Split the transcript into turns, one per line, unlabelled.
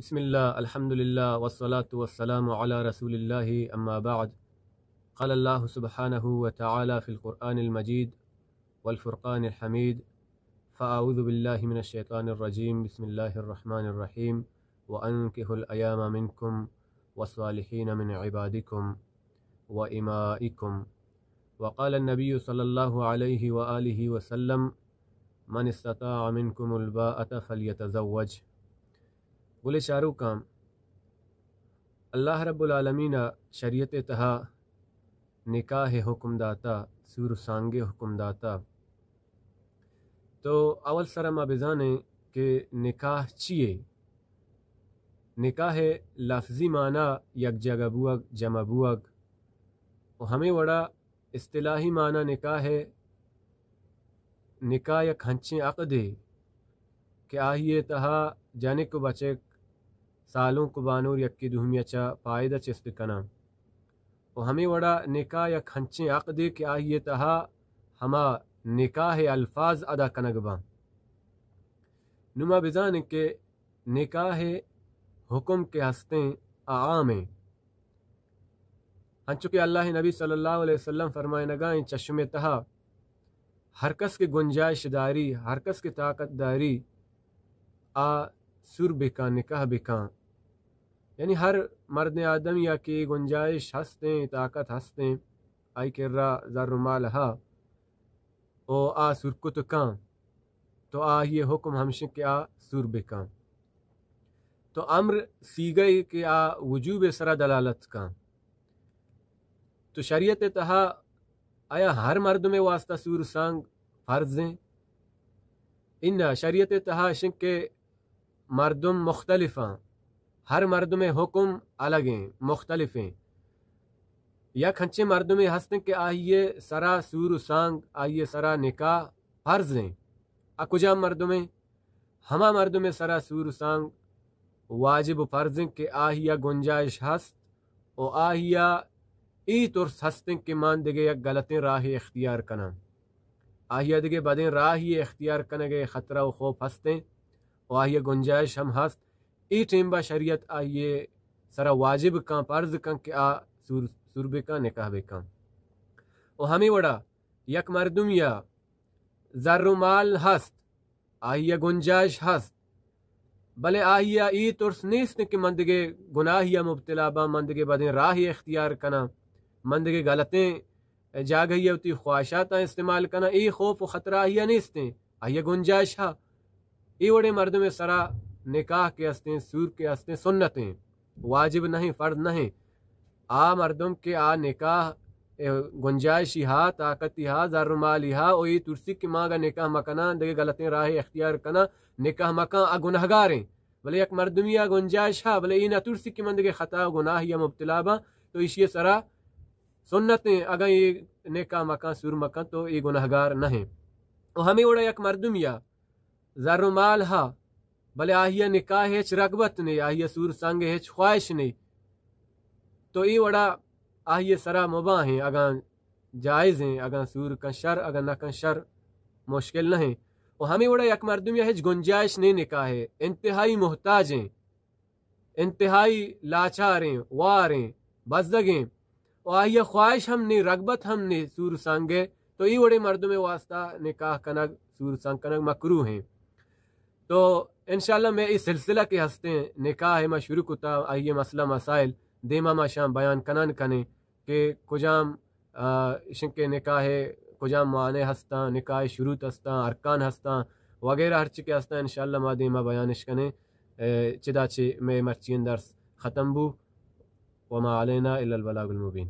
بسم الله الحمد لله والصلاة والسلام على رسول الله أما بعد. قال الله سبحانه وتعالى في القرآن المجيد والفرقان الحميد: فأعوذ بالله من الشيطان الرجيم. بسم الله الرحمن الرحيم. وأنكحوا الأيام منكم والصالحين من عبادكم وإمائكم. وقال النبي صلى الله عليه وآله وسلم: من استطاع منكم الباءة فليتزوج. بولے شاروخ کام اللہ رب العالمین شریعت تہا نکاح حکم داتا سور سانگ حکم داتا تو اول سرما بزانے کہ نکاح چیئے نکاح لفظی معنی یک جگہ بوگ جمع بوگ و ہمیں وڑا اصطلاحی معنی نکاح نکاح یک ہنچیں عقدے کہ آہیے تہا جانے کو بچے سالوں کو بانور یکی دہمی چا پائدہ چست کنا و ہمیں وڑا نکاح یک ہنچیں عقدے کہ آہیے تہا ہما نکاح الفاظ ادا کنگبا نما بزانے کہ نکاح حکم کے ہستیں عام ہیں ہنچو کہ اللہ نبی صلی اللہ علیہ وسلم فرمائے نگائیں چشم تہا ہر کس کے گنجائش داری ہر کس کی طاقت داری سر بکا نکاح بکا یعنی ہر مرد آدم یا کی گنجائش ہستیں طاقت ہستیں آئی کر رہا زر مال ہا او سرکت کان تو یہ حکم ہمشن کہ سر بکا تو امر سی گئی کہ وجوب سرا دلالت کان تو شریعت تہا آیا ہر مرد میں واسطہ سور سانگ فرض ہیں ان شریعت تہا شن کے مردم مختلف ہیں ہر مرد میں حکم الگ ہیں مختلف ہیں یا کھنچے مرد میں ہستیں کہ آئیے سرا سور سانگ آئیے سرا نکاح فرض ہیں کجا مرد میں ہما مرد میں سرا سور سانگ واجب فرض ہیں کہ آہیا گنجائش ہست و آہیا ای ترس ہستیں کہ مان دگے یک غلطیں راہ اختیار کنا آہیا دگے بدیں راہی اختیار کنگے خطرہ و خوف ہستیں و آہیا گنجائش ہم ہست ای ٹیمبا شریعت آئیے سرا واجب کان فرض کان کہ سور بکا نکاح بکا و ہمیں وڑا یک مردم یا زر و مال ہست آہیا گنجائش ہست بلے آہیا ای ترس نیست کہ مندگے گناہیا مبتلا با مندگے بدیں راہی اختیار کنا مندگے غلطیں جاگہیا ہوتی خواہشات استعمال کنا ای خوف و خطرہ آہیا نیستیں آہیا گنجائش ہا ای وڑے مرد میں سرا نکاح کے ہستیں سور کے ہستیں سنتیں واجب نہیں فرض نہیں مردم کے نکاح گنجائشی ہا طاقتی ہا زر مالی ہا او ای ترسی کی ماں گا نکاح مکنا دگے غلطیں راہ اختیار کنا نکاح مکان گنہگاریں بلے یک مردمی گنجائش ہا بلے ای نہ ترسی کی مندگے خطا گناہ یا مبتلا با تو اسی سرا سنتیں اگر یہ نکاح مکان سور مکان تو یہ گنہگار نہیں او ہمیں وڑا یک مردم یا زر مال ہا بلے آہیا نکاح ہیچ رغبت نہیں آہیا سور سانگ ہیچ خواہش نہیں تو ای وڑا آہیا سرا مباح ہیں اگر جائز ہیں اگر سور کا شر اگر نہ کا شر مشکل نہیں اور ہمیں وڑا یک مردم یا ہیچ گنجائش نہیں نکاح ہے انتہائی محتاج ہیں انتہائی لاچار ہیں وار ہیں بزدگیں اور آہیا خواہش ہم نہیں رغبت ہم نہیں سور سانگے تو ای وڑے مردوں میں واسطہ نکاح کنگ سور سانگ کنگ مکروہ ہیں تو انشاءاللہ میں اس سلسلہ کے ہستے نکاح ما شروع کتا آئیے مسئلہ مسائل دیما ما شام بیان کنن کنے کہ کجام شنکے نکاح کجام معانے ہستا نکاح شروط ہستا ارکان ہستا وغیرہ ہر چکے ہستا انشاءاللہ ما دیما بیانش کنے چدا چے میں مرچین درس ختم بو وما علینا الا البلاغ المبین.